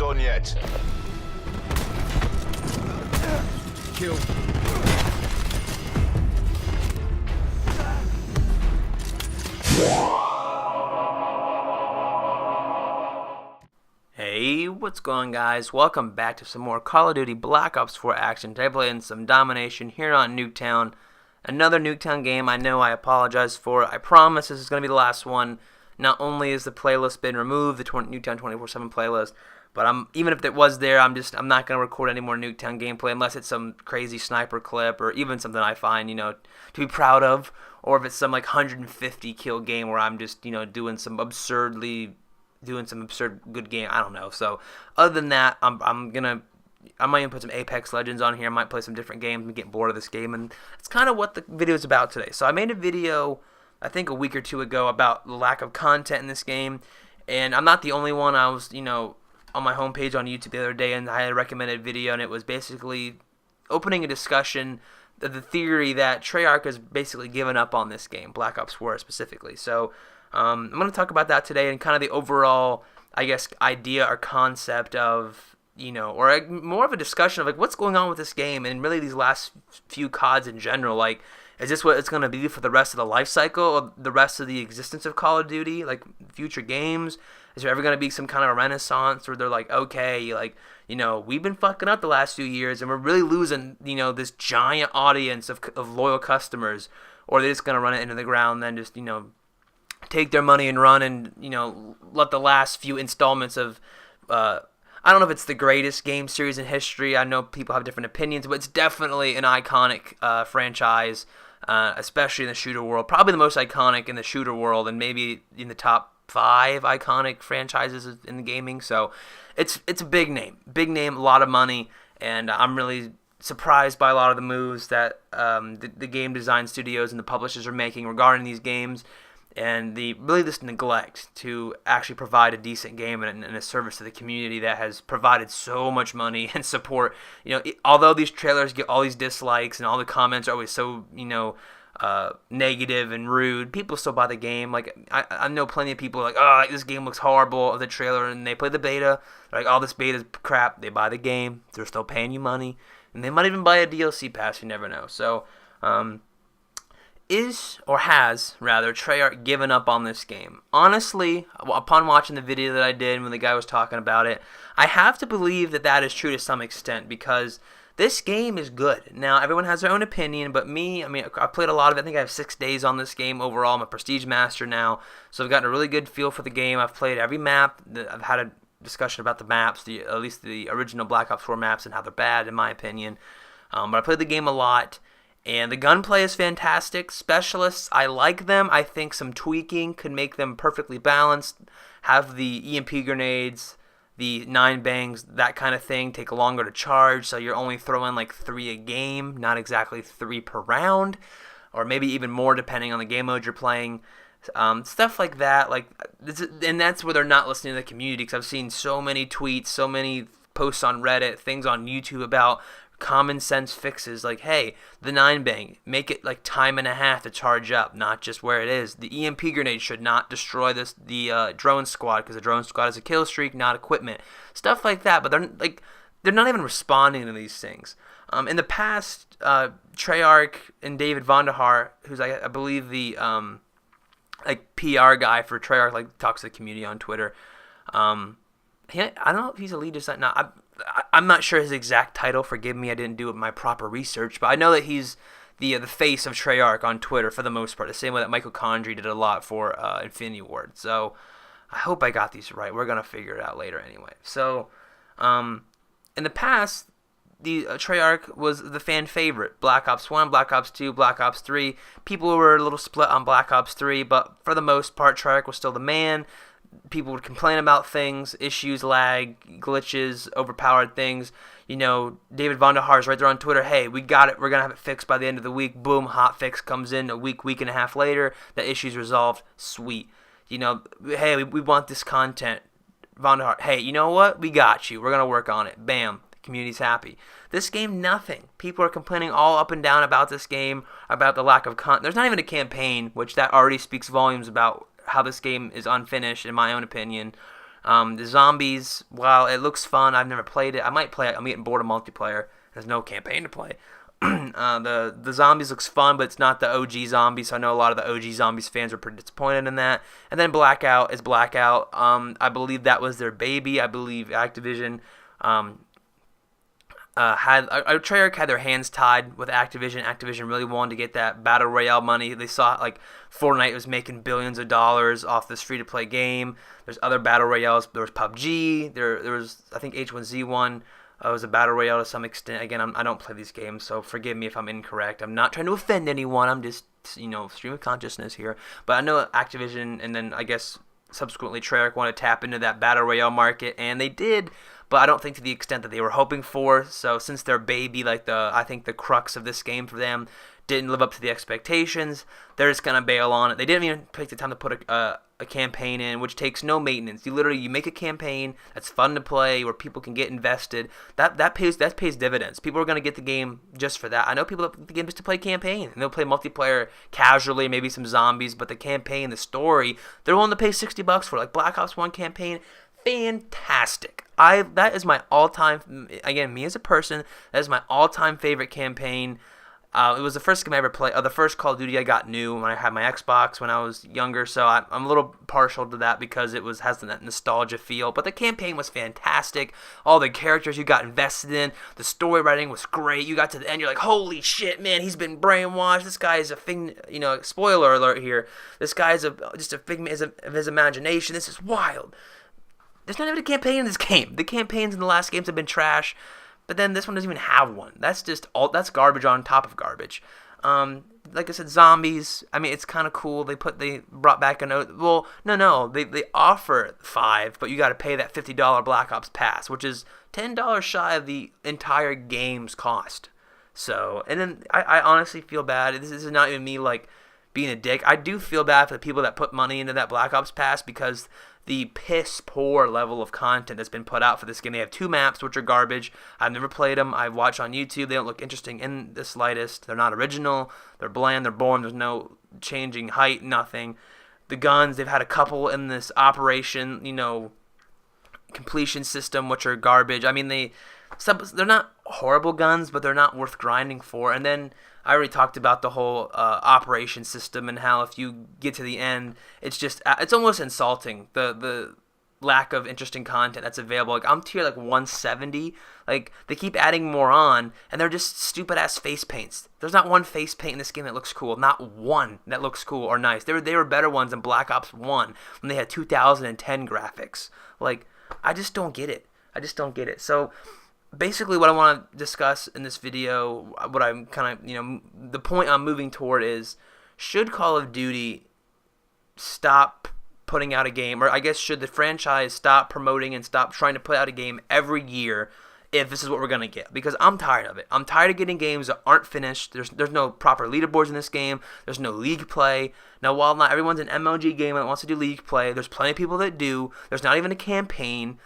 done yet. Kill. Hey, what's going on, guys? Welcome back to some more Call of Duty Black Ops 4 action. Today playing some domination here on Nuketown. Another Nuketown game I know I apologize for. I promise this is going to be the last one. Not only has the playlist been removed, the Nuketown 24/7 playlist, but even if it was there, I'm not going to record any more Nuketown gameplay unless it's some crazy sniper clip or even something I find, to be proud of, or if it's some like 150 kill game where I'm just, doing some absurd good game. I don't know. So other than that, I might even put some Apex Legends on here. I might play some different games and get bored of this game, and it's kind of what the video is about today. So I made a video, I think a week or two ago, about the lack of content in this game, and I'm not the only one. I was, on my homepage on YouTube the other day, and I had a recommended video, and it was basically opening a discussion of the theory that Treyarch has basically given up on this game, Black Ops 4 specifically. So I'm going to talk about that today and kind of the overall, I guess, idea or concept of, or more of a discussion of like what's going on with this game and really these last few CODs in general. Like, is this what it's going to be for the rest of the life cycle or the rest of the existence of Call of Duty, like future games? Is there ever going to be some kind of a renaissance where they're like, okay, like, we've been fucking up the last few years and we're really losing, this giant audience of loyal customers, or they're just going to run it into the ground and then just, take their money and run and, let the last few installments of, I don't know if it's the greatest game series in history. I know people have different opinions, but it's definitely an iconic franchise, especially in the shooter world. Probably the most iconic in the shooter world, and maybe in the top 5 iconic franchises in the gaming. So it's a big name, a lot of money, and I'm really surprised by a lot of the moves that the game design studios and the publishers are making regarding these games, and this neglect to actually provide a decent game and a service to the community that has provided so much money and support. Although these trailers get all these dislikes and all the comments are always so, negative and rude, people still buy the game. Like, I know plenty of people like, oh, this game looks horrible of the trailer, and they play the beta. They're like, oh, this beta's crap. They buy the game. They're still paying you money, and they might even buy a DLC pass. You never know. So, has Treyarch given up on this game? Honestly, upon watching the video that I did when the guy was talking about it, I have to believe that is true to some extent, because this game is good. Now, everyone has their own opinion, but I played a lot of it. I think I have 6 days on this game overall. I'm a Prestige Master now, so I've gotten a really good feel for the game. I've played every map. I've had a discussion about the maps, at least the original Black Ops 4 maps, and how they're bad, in my opinion. But I played the game a lot. And the gunplay is fantastic. Specialists, I like them. I think some tweaking could make them perfectly balanced. Have the EMP grenades, the 9 bangs, that kind of thing, take longer to charge, so you're only throwing like 3 a game, not exactly 3 per round, or maybe even more depending on the game mode you're playing. Stuff like that, and that's where they're not listening to the community, because I've seen so many tweets, so many posts on Reddit, things on YouTube about common sense fixes, like, hey, the 9 bang, make it like time and a half to charge up, not just where it is. The EMP grenade should not destroy the drone squad, because the drone squad is a kill streak, not equipment. Stuff like that, but they're not even responding to these things. In the past, Treyarch and David Vonderhaar, who's I believe the PR guy for Treyarch, talks to the community on Twitter. I don't know if he's a lead designer. No, I'm not sure his exact title. Forgive me, I didn't do my proper research, but I know that he's the face of Treyarch on Twitter for the most part, the same way that Michael Condrey did a lot for Infinity Ward. So I hope I got these right. We're gonna figure it out later anyway. So in the past, the Treyarch was the fan favorite. Black Ops 1, Black Ops 2, Black Ops 3. People were a little split on Black Ops 3, but for the most part, Treyarch was still the man. People would complain about things, issues, lag, glitches, overpowered things. David Vonderhaar is right there on Twitter. Hey, we got it. We're going to have it fixed by the end of the week. Boom, hot fix comes in a week and a half later. The issue's resolved. Sweet. Hey, we want this content. Vonderhaar, hey, you know what? We got you. We're going to work on it. Bam. The community's happy. This game, nothing. People are complaining all up and down about this game, about the lack of content. There's not even a campaign, which that already speaks volumes about how this game is unfinished, in my own opinion. The zombies, while it looks fun, I've never played it. I might play it. I'm getting bored of multiplayer. There's no campaign to play. The zombies looks fun, but it's not the OG zombies. So I know a lot of the OG zombies fans were pretty disappointed in that. And then Blackout is Blackout. I believe that was their baby. I believe Activision Treyarch had their hands tied with Activision. Activision really wanted to get that battle royale money. They saw like Fortnite was making billions of dollars off this free-to-play game. There's other battle royales. There was PUBG. There was, I think, H1Z1 was a battle royale to some extent. Again, I don't play these games, so forgive me if I'm incorrect. I'm not trying to offend anyone. I'm just, stream of consciousness here. But I know Activision, and then I guess subsequently Treyarch wanted to tap into that battle royale market, and they did. But I don't think to the extent that they were hoping for. So since their baby, I think the crux of this game for them, didn't live up to the expectations, they're just gonna bail on it. They didn't even take the time to put a campaign in, which takes no maintenance. You make a campaign that's fun to play, where people can get invested. That pays dividends. People are gonna get the game just for that. I know people that get the game just to play campaign, and they'll play multiplayer casually, maybe some zombies, but the campaign, the story, they're willing to pay $60 for. Like Black Ops 1 campaign, fantastic. That is my all-time, again, me as a person, that is my all-time favorite campaign. It was the first game I ever played, the first Call of Duty I got new when I had my Xbox when I was younger, so I'm a little partial to that because it has that nostalgia feel. But the campaign was fantastic. All the characters you got invested in, the story writing was great. You got to the end, you're like, holy shit, man, he's been brainwashed. This guy is a thing, spoiler alert here. This guy is just a figment of his imagination. This is wild. There's not even a campaign in this game. The campaigns in the last games have been trash, but then this one doesn't even have one. That's that's garbage on top of garbage. Like I said, zombies. I mean, it's kind of cool. They brought back they offer 5, but you got to pay that $50 Black Ops pass, which is $10 shy of the entire game's cost. So, and then I honestly feel bad. This is not even me like being a dick. I do feel bad for the people that put money into that Black Ops pass because the piss poor level of content that's been put out for this game. They have 2 maps, which are garbage. I've never played them. I've watched on YouTube. They don't look interesting in the slightest. They're not original. They're bland. They're boring. There's no changing height, nothing. The guns, they've had a couple in this operation, completion system, which are garbage. I mean, they're not horrible guns, but they're not worth grinding for. And then I already talked about the whole operation system and how if you get to the end, it's almost insulting, the lack of interesting content that's available. Like, I'm tier 170. Like, they keep adding more on, and they're just stupid ass face paints. There's not one face paint in this game that looks cool. Not one that looks cool or nice. They were better ones than Black Ops 1 when they had 2010 graphics. Like, I just don't get it. So basically what I want to discuss in this video, what I'm kind of, the point I'm moving toward is, should Call of Duty stop putting out a game, or I guess should the franchise stop promoting and stop trying to put out a game every year if this is what we're going to get? Because I'm tired of it. I'm tired of getting games that aren't finished. There's no proper leaderboards in this game. There's no league play. Now, while not everyone's an MLG gamer that wants to do league play, there's plenty of people that do. There's not even a campaign.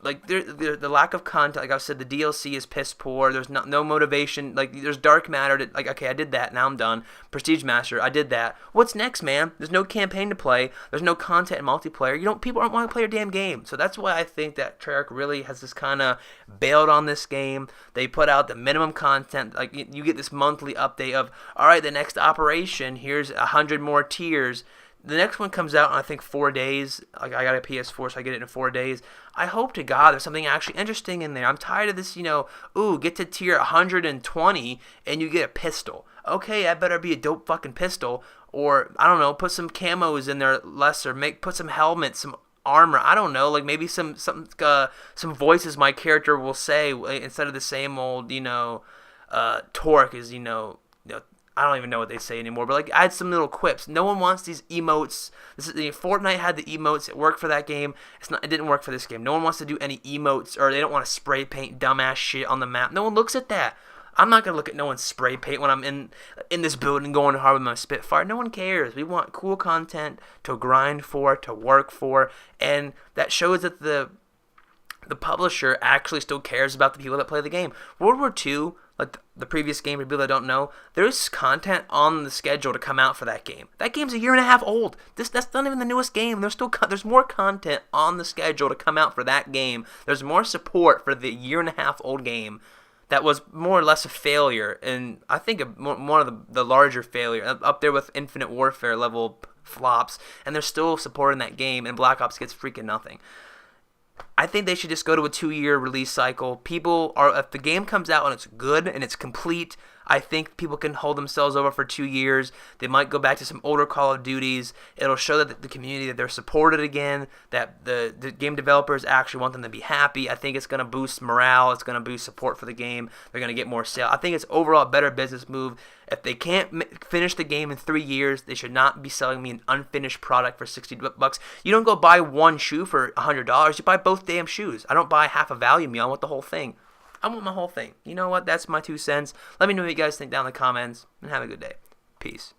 Like, the lack of content, like I said, the DLC is piss poor. There's no motivation. Like, there's Dark Matter. Okay, I did that. Now I'm done. Prestige Master, I did that. What's next, man? There's no campaign to play. There's no content in multiplayer. People don't want to play your damn game. So that's why I think that Treyarch really has this kind of bailed on this game. They put out the minimum content. Like, you get this monthly update of, all right, the next operation, here's 100 more tiers. The next one comes out in, I think, 4 days. Like, I got a PS4, so I get it in 4 days. I hope to God there's something actually interesting in there. I'm tired of this, get to tier 120 and you get a pistol. Okay, that better be a dope fucking pistol. Or, I don't know, put some camos in there lesser. Put some helmets, some armor. I don't know, like maybe some voices my character will say instead of the same old, Torque is, I don't even know what they say anymore, but add some little quips. No one wants these emotes. Fortnite had the emotes. It worked for that game. It didn't work for this game. No one wants to do any emotes, or they don't want to spray paint dumbass shit on the map. No one looks at that. I'm not gonna look at no one's spray paint when I'm in this building going hard with my Spitfire. No one cares. We want cool content to grind for, to work for, and that shows that the publisher actually still cares about the people that play the game. World War II, the previous game, for people that don't know, there's content on the schedule to come out for that game. That game's a year and a half old. That's not even the newest game. There's more content on the schedule to come out for that game. There's more support for the year and a half old game that was more or less a failure, and I think one of the larger failure, up there with Infinite Warfare level flops, and they're still supporting that game, and Black Ops gets freaking nothing. I think they should just go to a 2-year release cycle. If the game comes out and it's good and it's complete, I think people can hold themselves over for 2 years. They might go back to some older Call of Duties. It'll show that the community, that they're supported again, that the game developers actually want them to be happy. I think it's going to boost morale. It's going to boost support for the game. They're going to get more sales. I think it's overall a better business move. If they can't finish the game in 3 years, they should not be selling me an unfinished product for $60. You don't go buy one shoe for $100. You buy both damn shoes. I don't buy half a value meal. I want the whole thing. I want my whole thing. You know what? That's my 2 cents. Let me know what you guys think down in the comments, and have a good day. Peace.